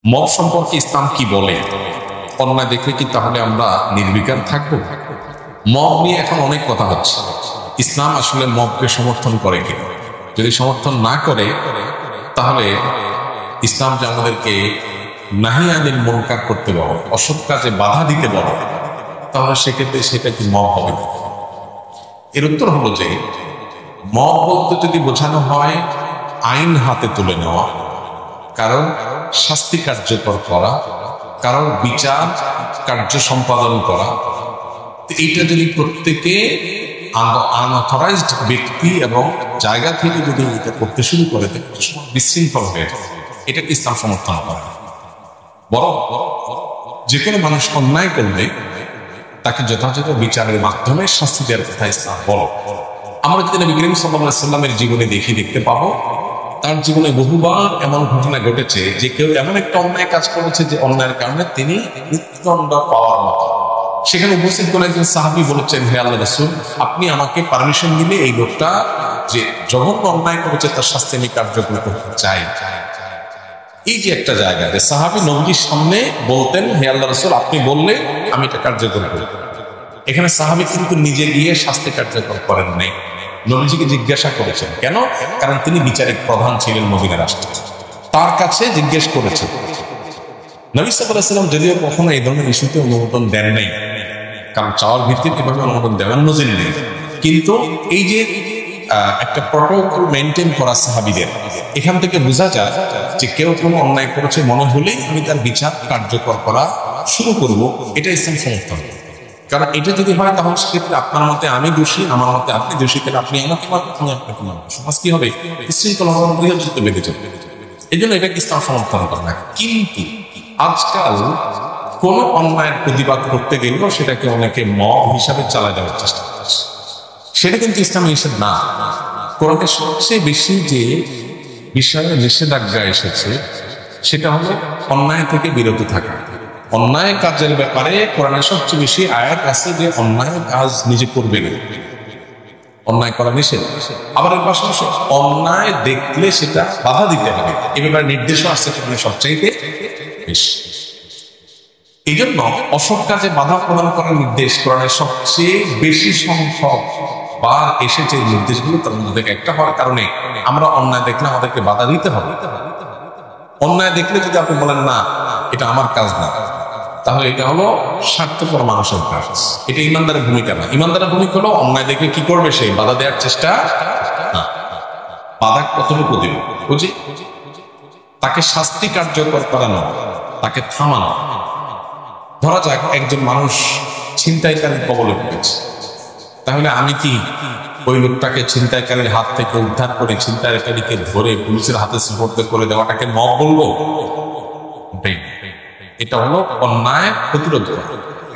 Mob সম্পর্কে ইসলাম কি বলে? অন্যায় দেখলে কি তাহলে আমরা নির্বিকার থাকবো? মব নিয়ে এখন অনেক কথা হচ্ছে। ইসলাম আসলে মবকে সমর্থন করে কিনা? যদি সমর্থন না করে তাহলে ইসলাম যে আমাদেরকে নাহি আনিল মুনকার করতে বলে, অসৎ কাজে বাধা দিতে বলে, তাহলে সেক্ষেত্রে সেটা কি মব হবে? এর উত্তর হলো যে মব বলতে যদি বোঝানো হয় আইন হাতে তুলে নেওয়া, কারণ শাস্তি কার্যকর করা, কারণ বিচার কার্য সম্পাদন করা, এইটা যদি প্রত্যেকে আনঅথরাইজড ব্যক্তি এবং জায়গা থেকে যদি এটা করতে শুরু করে বিশৃঙ্খল হয়ে যায়, এটাকে ইসলাম সমর্থন করে। বরং যে কোনো মানুষ অন্যায় করলে তাকে যথাযথ বিচারের মাধ্যমে শাস্তি দেওয়ার কথা ইসলাম বলে। আমরা যদি নবী করিম সাল্লাল্লাহু আলাইহি ওয়াসাল্লামের জীবনে দেখতে পাবো, তার জীবনে বহুবার এমন ঘটনা ঘটেছে যে কেউ এমন একটা অন্যায় কাজ করেছে যে অন্যায়ের কারণে তিনি মৃত্যুদণ্ড পাওয়ার মতো। সেখানে উপস্থিত কোন একজন সাহাবী বলেছেন, হে আল্লাহর রাসূল, আপনি আমাকে পারমিশন দিলে এই লোকটা যে জঘন্য অন্যায় করেছে তার শাস্তি আমি কার্যকর করতে চাই। এই যে একটা জায়গা যে সাহাবী নবীর সামনে বলতেন, হে আল্লাহর রাসূল, আপনি বললে আমি এটা কার্যকর করব। এখানে সাহাবী কিন্তু নিজে গিয়ে শাস্তি কার্যকর করেন নাই, নবীজিকে জিজ্ঞাসা করেছেন। কেন? কারণ তিনি বিচারিক প্রধান ছিলেন মদিনা রাষ্ট্রে, তার কাছে জিজ্ঞেস করেছেন। নবী সাল্লাল্লাহু আলাইহি ওয়াসাল্লাম যদিও কখনো এই ধরনের ইস্যুতে অনুমোদন দেন নাই, কারণ চাওয়ার ভিত্তিতে এভাবে অনুমোদন দেওয়ার নজির নেই, কিন্তু এই যে একটা প্রটোকল মেনটেন করা সাহাবীদের, এখান থেকে বোঝা যায় যে কেউ কোনো অন্যায় করেছে মনে হলেই আমি তার বিচার কার্যকর করা শুরু করব, এটা ইসলাম সমর্থন। কারণ এটা যদি হয় তাহলে সেক্ষেত্রে আপনার মতে আমি দোষী, আমার মতে আপনি দোষী, তাহলে আপনি আমাকে মানবেন, আমি আপনাকে মানব, সমাজ কি হবে? বিশৃঙ্খল হওয়ার গৃহযুদ্ধ বেঁধে চলবে। এই জন্য এটাকে ইসলাম সমর্থন করে না। কিন্তু আজকাল কোন অন্যায়ের প্রতিবাদ করতে গেলেও সেটাকে অনেকে মব হিসাবে চালা দেওয়ার চেষ্টা করছে। সেটা কিন্তু ইসলামে নিষেধ না। কোরআনে সবচেয়ে বেশি যে বিষয়ে নিষেধাজ্ঞা এসেছে সেটা হলো অন্যায় থেকে বিরত থাকা। অন্যায় কাজের ব্যাপারে কোরআনে সবচেয়ে বেশি আয়াত আছে যে অন্যায় কাজ নিজে করবে না, অন্যায় করা নিষেধ। আবার এর পাশাপাশি অন্যায় দেখলে সেটা বাধা দিতে হবে, এ ব্যাপারে নির্দেশও আসছে সবচাইতে বেশি। এই জন্য অসৎ কাজে বাধা প্রদান করার নির্দেশ কোরআনের সবচেয়ে বেশি সংখ্যক বা এসেছে নির্দেশগুলো, তার মধ্যে থেকে একটা হওয়ার কারণে আমরা অন্যায় দেখলে আমাদেরকে বাধা দিতে হবে। অন্যায় দেখলে যদি আপনি বলেন না এটা আমার কাজ না, তাহলে এটা হলো স্বার্থপর মানুষের কাজ, এটা ইমানদারের ভূমিকা না। ইমানদারের ভূমিকা হলো অন্যায় দেখলে কি করবে, সে বাধা দেওয়ার চেষ্টা না। বাধা কতটুকু দেবে? বুঝি তাকে শাস্তি কার্যকর করানো, তাকে থামানো। ধরা যাক একজন মানুষ ছিনতাইকারীর কবলে পড়েছে, তাহলে আমি কি ওই লোকটাকে ছিনতাইকারীর হাত থেকে উদ্ধার করে ছিনতাইকারীকে ধরে পুলিশের হাতে সুপর্দ করে দেওয়াটাকে মব বলবো? এটা হলো অন্যায় প্রতিরোধ করা।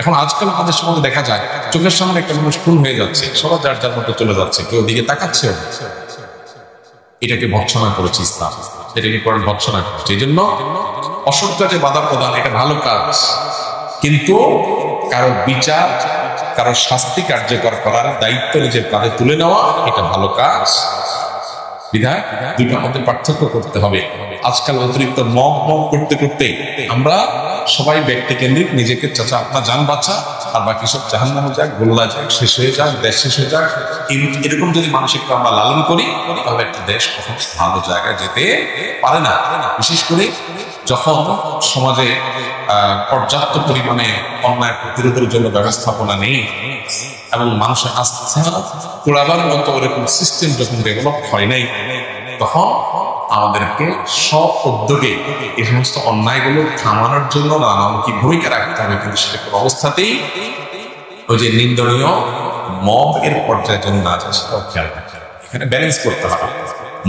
এখন আজকাল আমাদের সমাজে দেখা যায় চোখের সামনে একটা মানুষ খুন হয়ে যাচ্ছে, সবাই যার যার মতো চলে যাচ্ছে, কেউ দিকে তাকাচ্ছে। এটাকে ভৎসনা করেছে ইসলাম, এটাকে করেন ভৎসনা করেছে। এই জন্য অসৎ কাজে বাধা প্রদান এটা ভালো কাজ, কিন্তু কারো বিচার, কারো শাস্তি কার্যকর করার দায়িত্ব নিজের কাঁধে তুলে নেওয়া এটা ভালো কাজ। বিধায় দুইটার মধ্যে পার্থক্য করতে হবে। আজকাল অতিরিক্ত মব করতে করতে আমরা সবাই ব্যক্তি কেন্দ্রিক, নিজেকে চাচা আপনার যান বাঁচা আর বাকি সব জাহান্নামে যাক, গোল্লা যাক, শেষ হয়ে যাক, দেশ শেষ হয়ে যাক, এরকম যদি মানসিকতা আমরা লালন করি তাহলে একটা দেশ কখন ভালো জায়গায় যেতে পারে না। বিশেষ করে যখন সমাজে পর্যাপ্ত পরিমাণে অন্যায় প্রতিরোধের জন্য ব্যবস্থাপনা নেই এবং মানুষের আস্থা পোড়াবার মতো এরকম সিস্টেম যখন ডেভেলপ হয় নাই, তখন আমাদেরকে সব উদ্যোগে এই সমস্ত অন্যায়গুলো থামানোর জন্য নানামুখী ভূমিকা রাখতে হবে। কিন্তু সেটা কোনো অবস্থাতেই ওই যে নিন্দনীয় মব এর পর্যায়ে যেন না যায় সেটাও খেয়াল রাখতে হবে। এখানে ব্যালেন্স করতে হবে।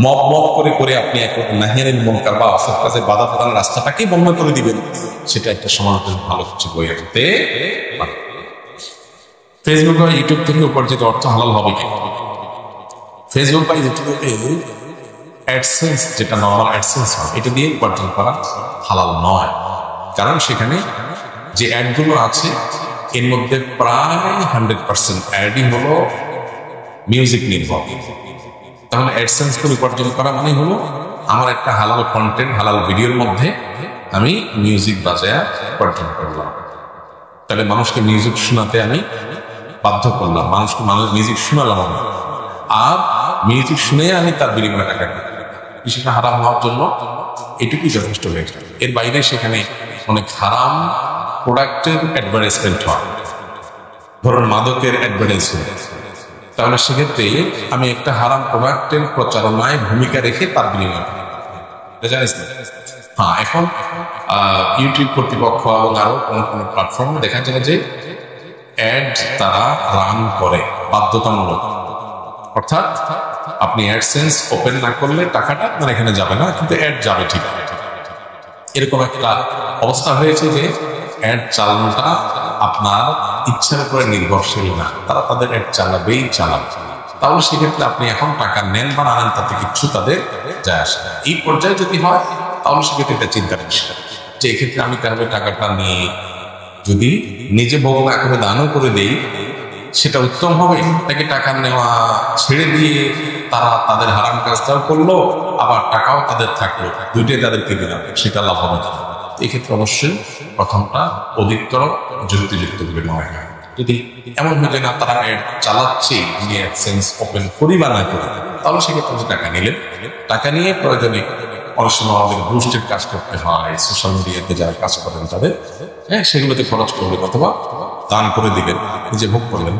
মব করে করে আপনি এক নাহি আনিল মুনকার বা অসৎ কাজে বাধা প্রদানের রাস্তাটাকেই বন্ধ করে দিবেন, সেটা একটা সমাজের ভালো কিছু বয়ে আনতে পারে। ফেসবুক বা ইউটিউব থেকে উপার্জিত অর্থ হালাল হবে কি? ফেসবুক বা ইউটিউবে অ্যাডসেন্স, যেটা নর্মাল অ্যাডসেন্স হয়, এটা দিয়ে উপার্জন করা হালাল নয়। কারণ সেখানে যে অ্যাডগুলো আছে এর মধ্যে প্রায় 100% অ্যাডই হলো মিউজিক নির্ভর। তাহলে অ্যাডসেন্স করে উপার্জন করা মানে হলো আমার একটা হালাল কন্টেন্ট, হালাল ভিডিওর মধ্যে আমি মিউজিক বাজায় উপার্জন করলাম। তাহলে মানুষকে মিউজিক শোনাতে আমি বাধ্য করলাম, মানুষকে মিউজিক শোনালাম আমি, আর মিউজিক শুনে আমি তার বিনিময়ে টাকা দিই। সেটা হারাম হওয়ার জন্য এটুকুই যথেষ্ট হয়ে যায়। এর বাইরে সেখানে অনেক হারাম প্রোডাক্টের অ্যাডভার্টাইজমেন্ট হয়, ধরুন মাদকের অ্যাডভার্টাইজমেন্ট, তাহলে সেক্ষেত্রে আমি একটা হারাম প্রোডাক্টের প্রচারণায় ভূমিকা রেখে তার বিনিময় জানিস না। হ্যাঁ, এখন ইউটিউব কর্তৃপক্ষ এবং আরো কোন কোন প্ল্যাটফর্মে দেখা যায় যে অ্যাড তারা রান করে বাধ্যতামূলক, অর্থাৎ আপনি অ্যাডসেন্স ওপেন না করলে টাকাটা আপনার এখানে যাবে না, কিন্তু অ্যাড যাবে ঠিক। এরকম একটা অবস্থা হয়েছে যে অ্যাড চালানোটা আপনার ইচ্ছার উপরে নির্ভরশীল না, তারা তাদের অ্যাড চালাবেই চালাবে। তাহলে সেক্ষেত্রে আপনি এখন টাকা নেন বা না নেন তাতে কিচ্ছু তাদের যায় আসে না। এই পর্যায়ে যদি হয় তাহলে সেক্ষেত্রে এটা চিন্তার বিষয় যে এক্ষেত্রে আমি তাহলে টাকাটা নিয়ে যদি নিজে ভোগ না করে দানও করে দেই সেটা উত্তম হবে, নাকি টাকা নেওয়া ছেড়ে দিয়ে তারা তাদের হারাম কাজটাও করলো আবার টাকাও তাদের থাকলো, দুইটাই তাদেরকে দিলাম, সেটা লাভ হবে না। এক্ষেত্রে অবশ্যই প্রথমটা অধিকতর যুক্তিযুক্ত বলে মনে হয়। যদি এমন হয়ে যায় না তারা অ্যাড চালাচ্ছে, আমি অ্যাডসেন্স ওপেন করি বা না করি, তাহলে সেক্ষেত্রে টাকা নিলেন, টাকা নিয়ে প্রয়োজনে অনেক সময় আমাদের বুস্টের কাজ করতে হয়, সোশ্যাল মিডিয়াতে যারা কাজ করেন তাদের, সেগুলোতে খরচ করবেন অথবা দান করে দিবেন, নিজে ভোগ করবেন,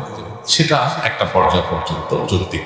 সেটা একটা পর্যায় পর্যন্ত যৌক্তিক।